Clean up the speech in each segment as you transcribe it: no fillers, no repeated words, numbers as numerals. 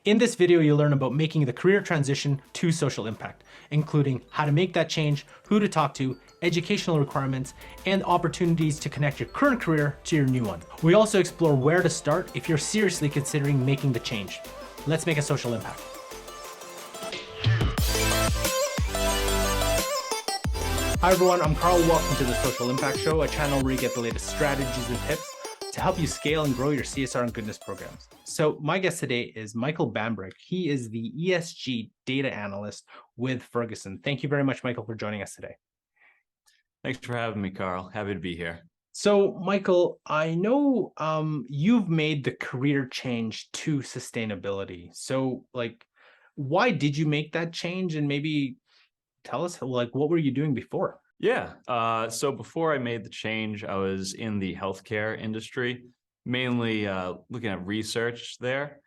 In this video, you'll learn about making the career transition to social impact, including how to make that change, who to talk to, educational requirements, and opportunities to connect your current career to your new one. We also explore where to start if you're seriously considering making the change. Let's make a social impact. Hi everyone, I'm Carl. Welcome to the Social Impact Show, a channel where you get the latest strategies and tips to help you scale and grow your CSR and goodness programs. So my guest today is Michael Bambrick. He is the ESG data analyst with Ferguson. Thank you very much, Michael, for joining us today. Thanks for having me, Carl. Happy to be here. So Michael, I know you've made the career change to sustainability. So why did you make that change? And maybe tell us what were you doing before? Yeah. So before I made the change, I was in the healthcare industry, mainly looking at research there.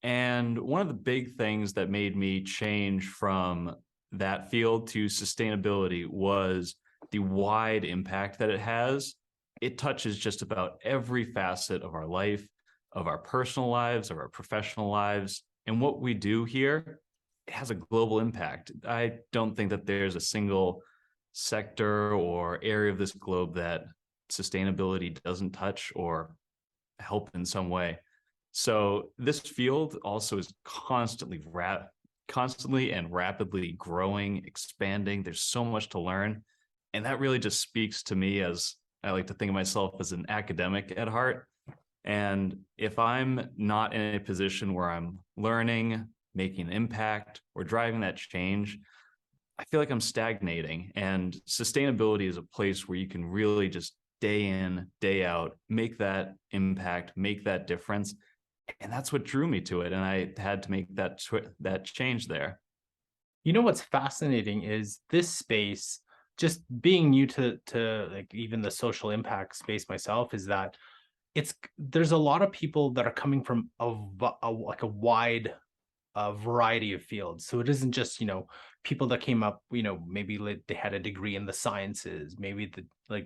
And one of the big things that made me change from that field to sustainability was the wide impact that it has. It touches just about every facet of our life, of our personal lives, of our professional lives. And what we do here, it has a global impact. I don't think that there's a single sector or area of this globe that sustainability doesn't touch or help in some way. So this field also is constantly and rapidly growing, expanding. There's so much to learn. And that really just speaks to me, as I like to think of myself as an academic at heart. And if I'm not in a position where I'm learning, making an impact, or driving that change, I feel like I'm stagnating. And sustainability is a place where you can really just day in, day out, make that impact, make that difference. And that's what drew me to it. And I had to make that change there. You know, what's fascinating is this space, just being new to even the social impact space myself, is that there's a lot of people that are coming from a wide variety of fields. So it isn't just, people that came up, maybe they had a degree in the sciences, maybe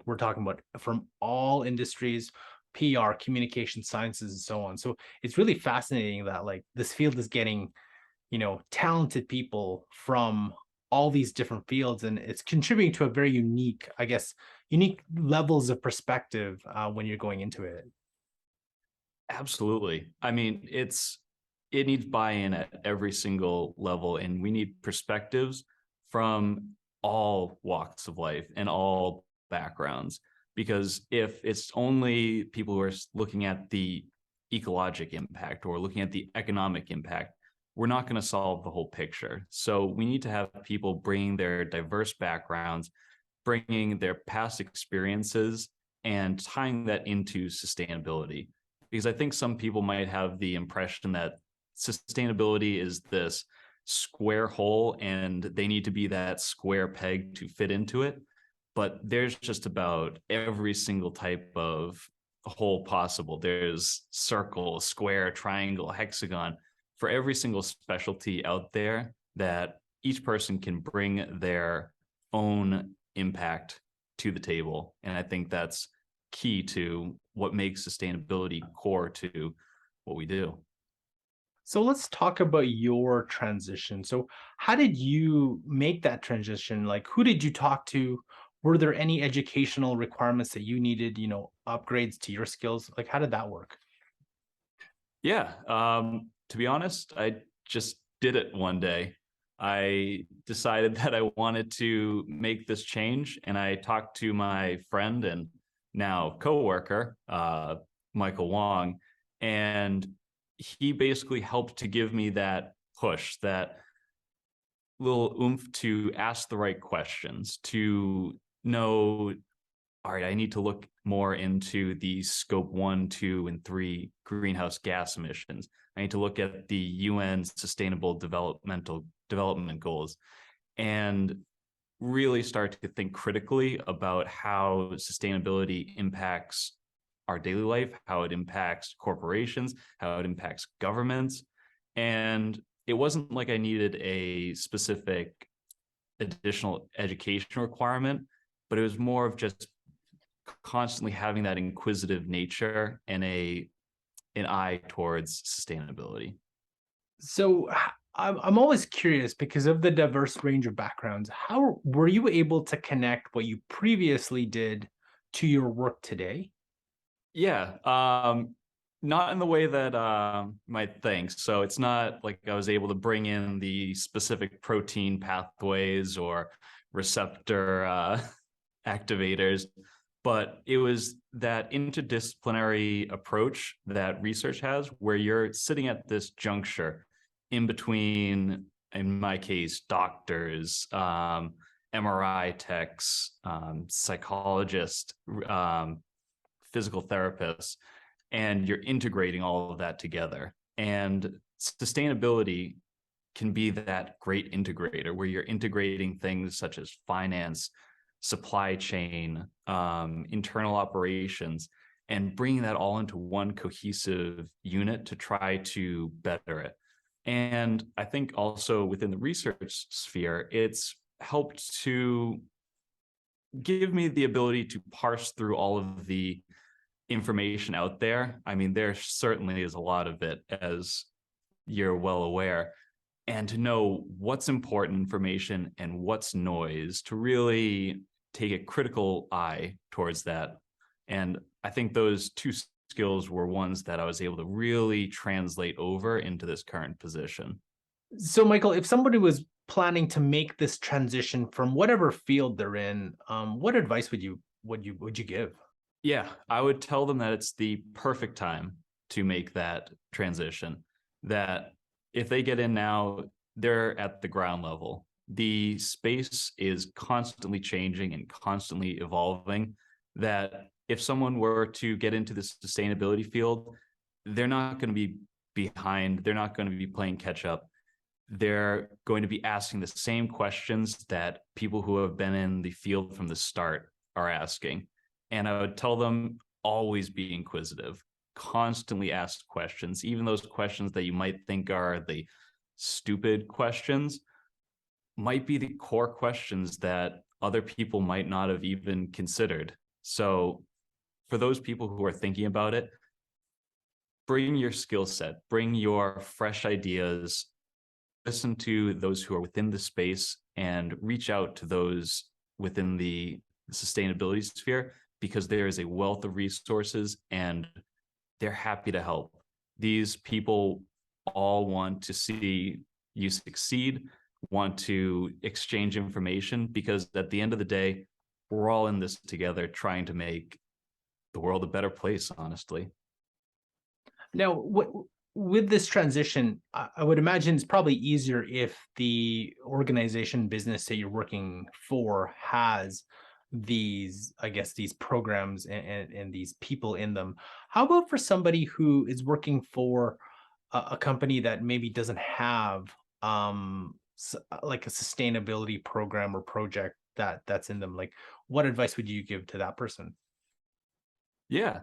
we're talking about from all industries, PR, communication sciences, and so on. So it's really fascinating that this field is getting, talented people from all these different fields, and it's contributing to a very unique levels of perspective when you're going into it. Absolutely. I mean, it needs buy-in at every single level, and we need perspectives from all walks of life and all backgrounds. Because if it's only people who are looking at the ecologic impact or looking at the economic impact, we're not going to solve the whole picture. So we need to have people bringing their diverse backgrounds, bringing their past experiences, and tying that into sustainability. Because I think some people might have the impression that sustainability is this square hole and they need to be that square peg to fit into it. But there's just about every single type of hole possible. There's circle, square, triangle, hexagon, for every single specialty out there that each person can bring their own impact to the table. And I think that's key to what makes sustainability core to what we do. So let's talk about your transition. So how did you make that transition? Who did you talk to? Were there any educational requirements that you needed, upgrades to your skills? How did that work? Yeah. To be honest, I just did it one day. I decided that I wanted to make this change, and I talked to my friend and now coworker, Michael Wong, and he basically helped to give me that push, that little oomph to ask the right questions, to know, all right, I need to look more into the scope 1, 2, and 3 greenhouse gas emissions. I need to look at the UN Sustainable Development Goals and really start to think critically about how sustainability impacts our daily life, how it impacts corporations, how it impacts governments. And it wasn't like I needed a specific additional education requirement, but it was more of just constantly having that inquisitive nature and an eye towards sustainability. So I'm always curious because of the diverse range of backgrounds. How were you able to connect what you previously did to your work today? Yeah, not in the way that you might think. So it's not like I was able to bring in the specific protein pathways or receptor activators, but it was that interdisciplinary approach that research has, where you're sitting at this juncture in between, in my case, doctors, MRI techs, psychologists, physical therapists, and you're integrating all of that together. And sustainability can be that great integrator where you're integrating things such as finance, supply chain, internal operations, and bringing that all into one cohesive unit to try to better it. And I think also within the research sphere, it's helped to give me the ability to parse through all of the information out there. I mean, there certainly is a lot of it, as you're well aware, and to know what's important information and what's noise, to really take a critical eye towards that. And I think those two skills were ones that I was able to really translate over into this current position. So, Michael, if somebody was planning to make this transition from whatever field they're in, what advice would you give? Yeah, I would tell them that it's the perfect time to make that transition. That if they get in now, they're at the ground level. The space is constantly changing and constantly evolving. That if someone were to get into the sustainability field, they're not going to be behind, they're not going to be playing catch up. They're going to be asking the same questions that people who have been in the field from the start are asking. And I would tell them, always be inquisitive, constantly ask questions, even those questions that you might think are the stupid questions might be the core questions that other people might not have even considered. So for those people who are thinking about it, bring your skill set, bring your fresh ideas, listen to those who are within the space, and reach out to those within the sustainability sphere, because there is a wealth of resources and they're happy to help. These people all want to see you succeed, want to exchange information, because at the end of the day, we're all in this together trying to make the world a better place, honestly. Now, with this transition, I would imagine it's probably easier if the organization business that you're working for has these, I guess, these programs and these people in them. How about for somebody who is working for a company that maybe doesn't have like a sustainability program or project that's in them? Like, what advice would you give to that person? Yeah,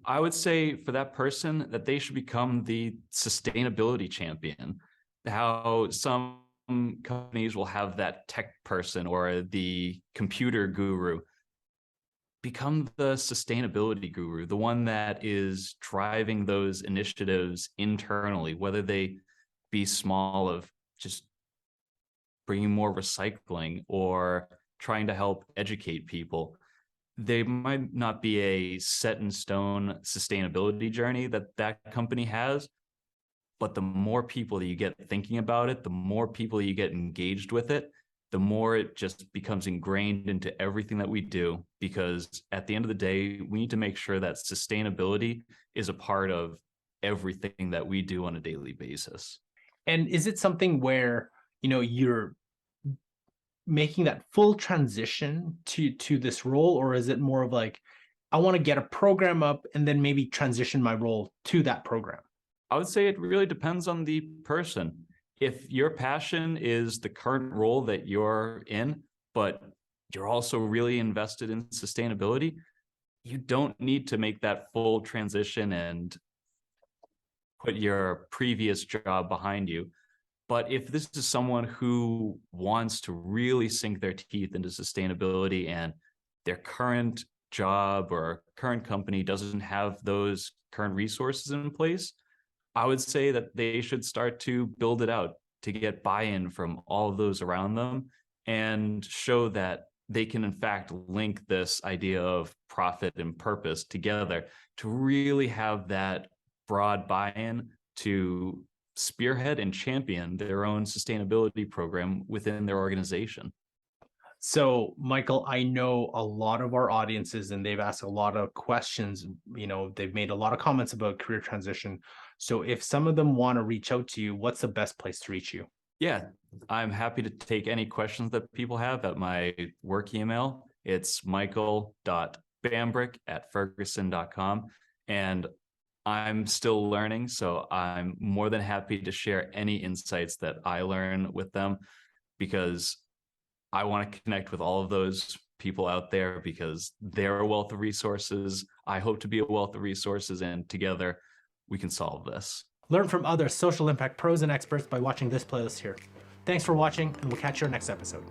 I would say for that person that they should become the sustainability champion. How some companies will have that tech person or the computer guru, become the sustainability guru, the one that is driving those initiatives internally, whether they be small, of just bringing more recycling or trying to help educate people. They might not be a set in stone sustainability journey that that company has, but the more people that you get thinking about it, the more people you get engaged with it, the more it just becomes ingrained into everything that we do. Because at the end of the day, we need to make sure that sustainability is a part of everything that we do on a daily basis. And is it something where, you're making that full transition to this role, or is it more of like, I want to get a program up and then maybe transition my role to that program? I would say it really depends on the person. If your passion is the current role that you're in, but you're also really invested in sustainability, you don't need to make that full transition and put your previous job behind you. But if this is someone who wants to really sink their teeth into sustainability and their current job or current company doesn't have those current resources in place, I would say that they should start to build it out to get buy-in from all of those around them and show that they can in fact link this idea of profit and purpose together to really have that broad buy-in to spearhead and champion their own sustainability program within their organization. So, Michael, I know a lot of our audiences and they've asked a lot of questions. They've made a lot of comments about career transition. So, if some of them want to reach out to you, what's the best place to reach you? Yeah, I'm happy to take any questions that people have at my work email. It's michael.bambrick@ferguson.com. And I'm still learning, so I'm more than happy to share any insights that I learn with them because I want to connect with all of those people out there because they're a wealth of resources. I hope to be a wealth of resources, and together we can solve this. Learn from other social impact pros and experts by watching this playlist here. Thanks for watching, and we'll catch you in our next episode.